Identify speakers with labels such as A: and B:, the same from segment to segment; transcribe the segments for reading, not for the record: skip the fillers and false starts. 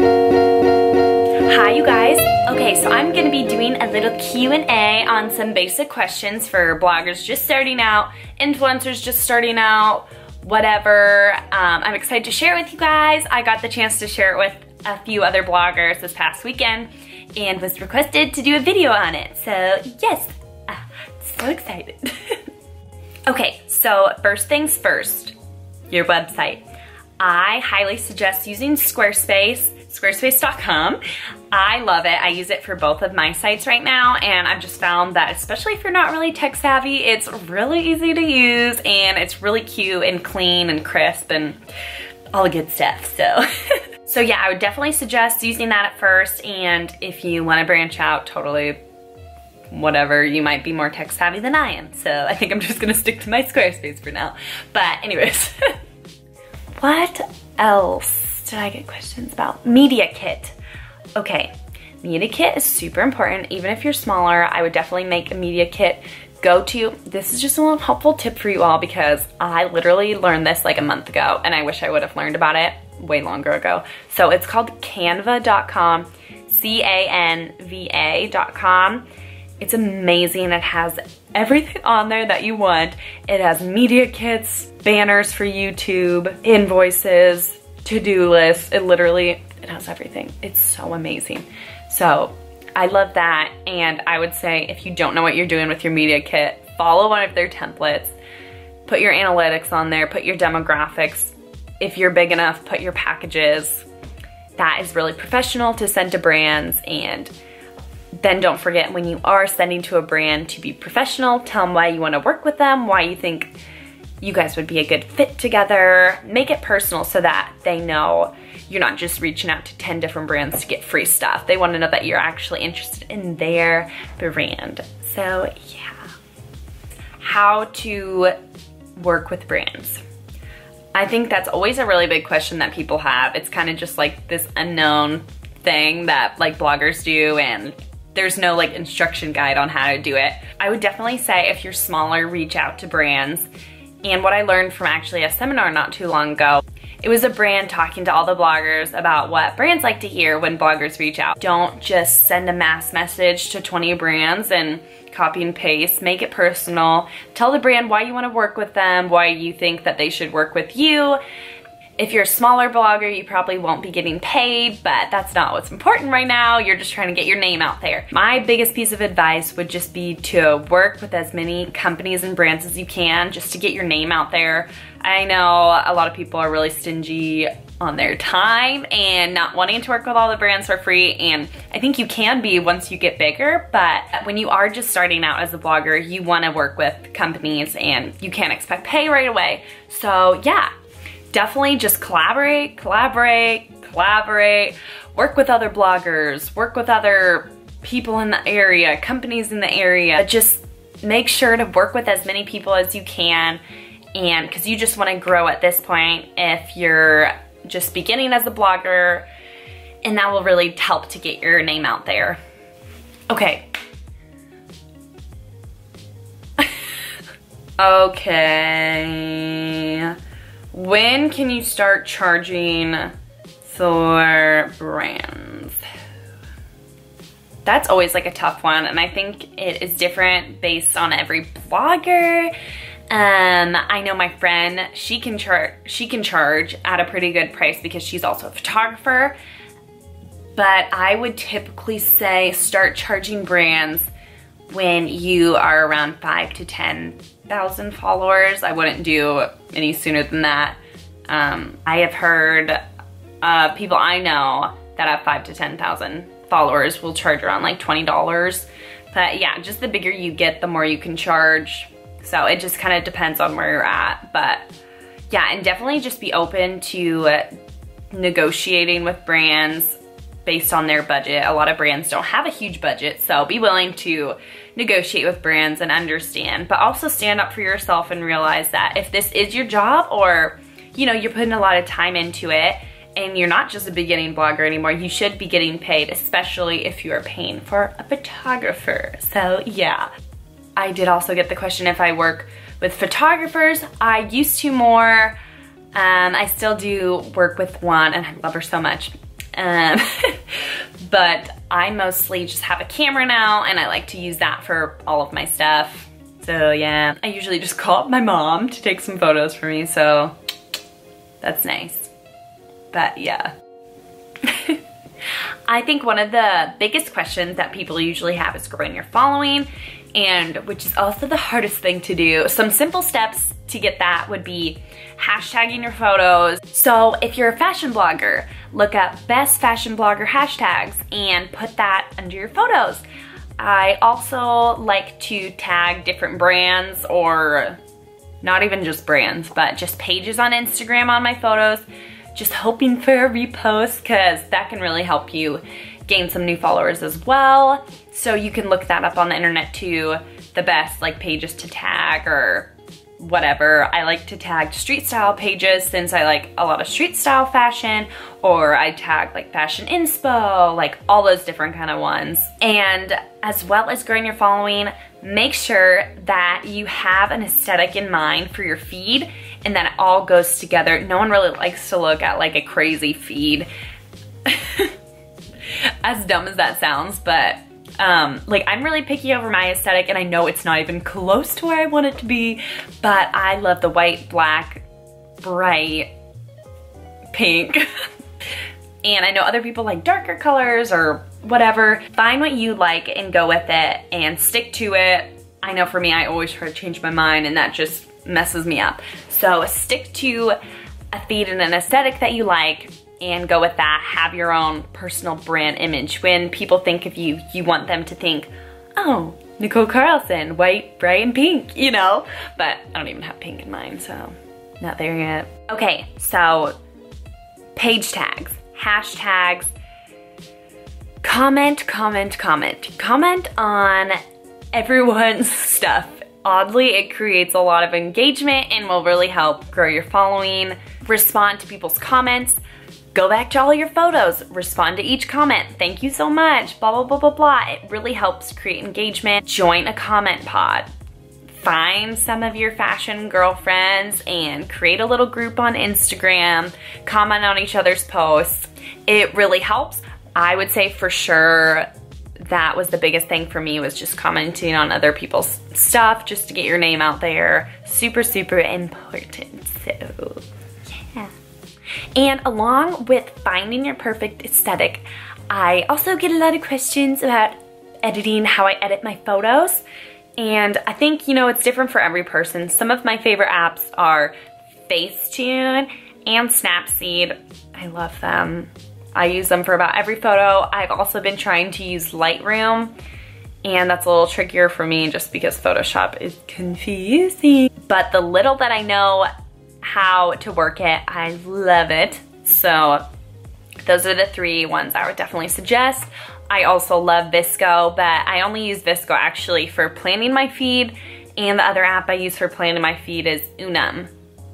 A: Hi you guys. Okay, so I'm gonna be doing a little Q&A on some basic questions for bloggers just starting out, influencers just starting out, whatever. I'm excited to share it with you guys. I got the chance to share it with a few other bloggers this past weekend and was requested to do a video on it. So yes, so excited. Okay, so first things first, your website. I highly suggest using Squarespace, squarespace.com. I love it. I use it for both of my sites right now, and I've just found that especially if you're not really tech savvy, it's really easy to use and it's really cute and clean and crisp and all the good stuff. So yeah, I would definitely suggest using that at first, and if you want to branch out, totally whatever, you might be more tech savvy than I am. So I think I'm just gonna stick to my Squarespace for now. But anyways, what else did I get questions about? Media kit. Okay, media kit is super important. Even if you're smaller, I would definitely make a media kit go-to. This is just a little helpful tip for you all because I literally learned this like a month ago and I wish I would have learned about it way longer ago. So it's called canva.com, canva.com. It's amazing. It has everything on there that you want. It has media kits, banners for YouTube, invoices, to-do lists. It has everything. It's so amazing. So I love that. And I would say if you don't know what you're doing with your media kit, follow one of their templates, put your analytics on there, put your demographics. If you're big enough, put your packages. That is really professional to send to brands. And then don't forget, when you are sending to a brand, to be professional. Tell them why you want to work with them, why you think you guys would be a good fit together. Make it personal so that they know you're not just reaching out to 10 different brands to get free stuff. They want to know that you're actually interested in their brand. So yeah. How to work with brands. I think that's always a really big question that people have. It's kind of just like this unknown thing that like bloggers do, and there's no like instruction guide on how to do it. I would definitely say if you're smaller, reach out to brands. And what I learned from actually a seminar not too long ago, it was a brand talking to all the bloggers about what brands like to hear when bloggers reach out. Don't just send a mass message to 20 brands and copy and paste. Make it personal. Tell the brand why you want to work with them, why you think that they should work with you. If you're a smaller blogger, you probably won't be getting paid, but that's not what's important right now. You're just trying to get your name out there. My biggest piece of advice would just be to work with as many companies and brands as you can just to get your name out there. I know a lot of people are really stingy on their time and not wanting to work with all the brands for free, and I think you can be once you get bigger, but when you are just starting out as a blogger, you want to work with companies and you can't expect pay right away. So yeah. Definitely just collaborate, work with other bloggers, work with other people in the area, companies in the area. Just make sure to work with as many people as you can, and because you just want to grow at this point if you're just beginning as a blogger, and that will really help to get your name out there. Okay. Okay. When can you start charging for brands? That's always like a tough one, and I think it is different based on every blogger. I know my friend, she can charge at a pretty good price because she's also a photographer, but I would typically say start charging brands when you are around 5,000 to 10,000 followers. I wouldn't do any sooner than that. I have heard people I know that have 5,000 to 10,000 followers will charge around like $20. But yeah, just the bigger you get, the more you can charge. So it just kind of depends on where you're at. But yeah, and definitely just be open to negotiating with brands based on their budget. A lot of brands don't have a huge budget, so be willing to negotiate with brands and understand, but also stand up for yourself and realize that if this is your job, or you know, you're putting a lot of time into it and you're not just a beginning blogger anymore, you should be getting paid, especially if you are paying for a photographer. So yeah. I did also get the question if I work with photographers. I used to more. I still do work with one, and I love her so much. But I mostly just have a camera now, and I like to use that for all of my stuff. So yeah, I usually just call up my mom to take some photos for me, so that's nice. But yeah. I think one of the biggest questions that people usually have is growing your following, and which is also the hardest thing to do. Some simple steps to get that would be hashtagging your photos. So if you're a fashion blogger, look up best fashion blogger hashtags and put that under your photos. I also like to tag different brands, or not even just brands, but just pages on Instagram on my photos, just hoping for a repost, because that can really help you gain some new followers as well. So you can look that up on the internet too, the best like pages to tag or whatever. I like to tag street style pages since I like a lot of street style fashion, or I tag like fashion inspo, like all those different kind of ones. And as well as growing your following, make sure that you have an aesthetic in mind for your feed and that it all goes together. No one really likes to look at like a crazy feed. As dumb as that sounds, but like I'm really picky over my aesthetic, and I know it's not even close to where I want it to be, but I love the white, black, bright, pink. And I know other people like darker colors or whatever. Find what you like and go with it and stick to it. I know for me, I always try to change my mind, and that just messes me up. So stick to a feed and an aesthetic that you like and go with that. Have your own personal brand image. When people think of you, you want them to think, oh, Nicole Carlson, white, bright, and pink, you know? But I don't even have pink in mine, so not there yet. Okay, so page tags, hashtags, comment on everyone's stuff. Oddly, it creates a lot of engagement and will really help grow your following. Respond to people's comments. Go back to all your photos, respond to each comment. Thank you so much, blah, blah, blah, blah, blah. It really helps create engagement. Join a comment pod. Find some of your fashion girlfriends and create a little group on Instagram. Comment on each other's posts. It really helps. I would say for sure that was the biggest thing for me, was just commenting on other people's stuff just to get your name out there. Super, super important. So yeah. And along with finding your perfect aesthetic, I also get a lot of questions about editing, how I edit my photos. And I think, you know, it's different for every person. Some of my favorite apps are Facetune and Snapseed. I love them. I use them for about every photo. I've also been trying to use Lightroom, and that's a little trickier for me just because Photoshop is confusing. But the little that I know how to work it, I love it. So those are the three ones I would definitely suggest. I also love VSCO, but I only use VSCO actually for planning my feed, and the other app I use for planning my feed is Unum.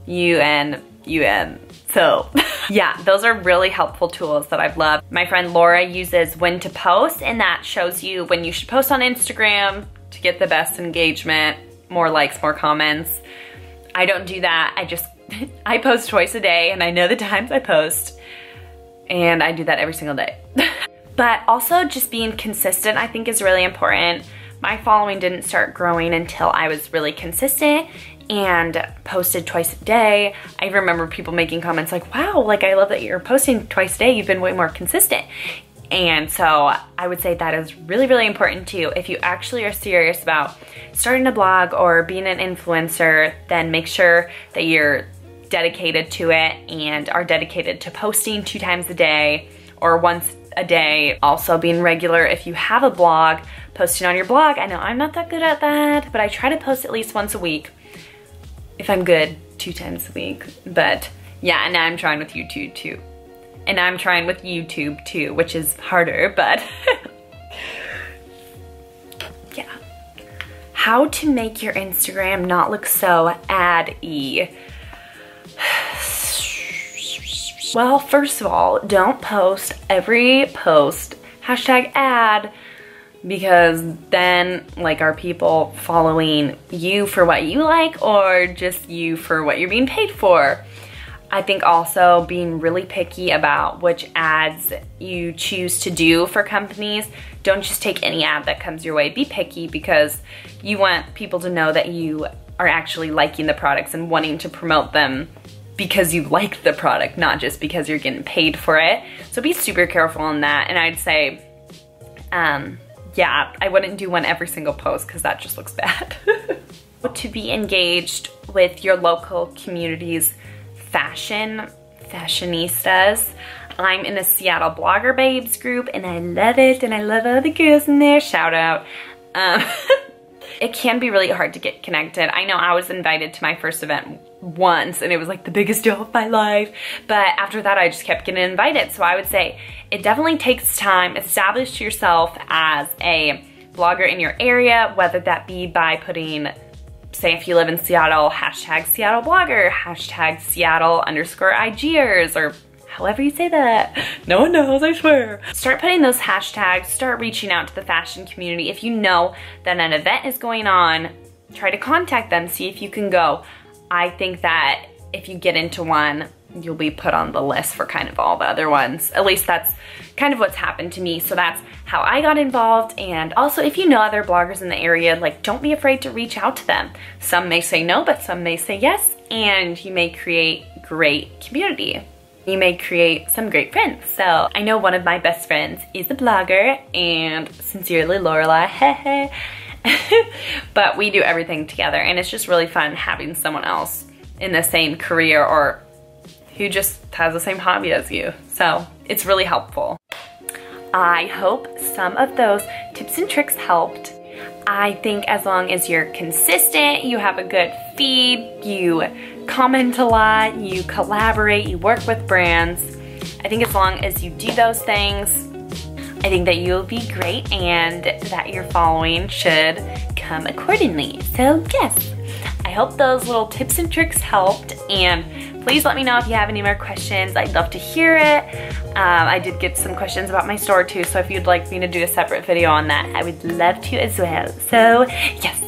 A: U-N-U-M. So yeah, those are really helpful tools that I've loved. My friend Laura uses When to Post, and that shows you when you should post on Instagram to get the best engagement, more likes, more comments. I don't do that. I post twice a day, and I know the times I post, and I do that every single day. But also just being consistent, I think, is really important. My following didn't start growing until I was really consistent and posted twice a day. I remember people making comments like, wow, like I love that you're posting twice a day. You've been way more consistent. And so I would say that is really, really important too. If you actually are serious about starting a blog or being an influencer, then make sure that you're dedicated to it and are dedicated to posting 2 times a day or once a day. Also being regular if you have a blog, posting on your blog. I know I'm not that good at that, but I try to post at least once a week. If I'm good, 2 times a week. But yeah, and now I'm trying with YouTube too. And I'm trying with YouTube too, which is harder, but yeah. How to make your Instagram not look so ad-y. Well, first of all, don't post every post #ad, because then like are people following you for what you like or just you for what you're being paid for? I think also being really picky about which ads you choose to do for companies. Don't just take any ad that comes your way. Be picky because you want people to know that you are actually liking the products and wanting to promote them because you like the product, not just because you're getting paid for it. So be super careful on that. And I'd say, yeah, I wouldn't do one every single post because that just looks bad. To be engaged with your local community's fashionistas. I'm in the Seattle Blogger Babes group and I love it, and I love all the girls in there. Shout out. It can be really hard to get connected. I know I was invited to my first event once and it was like the biggest deal of my life, but after that I just kept getting invited. So I would say it definitely takes time. Establish yourself as a blogger in your area, whether that be by putting, say if you live in Seattle, hashtag Seattle blogger, hashtag Seattle_IGers, or however you say that. No one knows, I swear. Start putting those hashtags, start reaching out to the fashion community. If you know that an event is going on, try to contact them, see if you can go. I think that if you get into one, you'll be put on the list for kind of all the other ones. At least that's kind of what's happened to me. So that's how I got involved. And also if you know other bloggers in the area, like don't be afraid to reach out to them. Some may say no, but some may say yes. And you may create great community. You may create some great friends. So I know one of my best friends is a blogger, and sincerely Lorelai, hehe. But we do everything together and it's just really fun having someone else in the same career or who just has the same hobby as you. So it's really helpful. I hope some of those tips and tricks helped. I think as long as you're consistent, you have a good feed, you comment a lot, you collaborate, you work with brands, I think as long as you do those things, I think that you'll be great and that your following should come accordingly. So yes, I hope those little tips and tricks helped, and please let me know if you have any more questions. I'd love to hear it. I did get some questions about my store too, so if you'd like me to do a separate video on that, I would love to as well. So yes.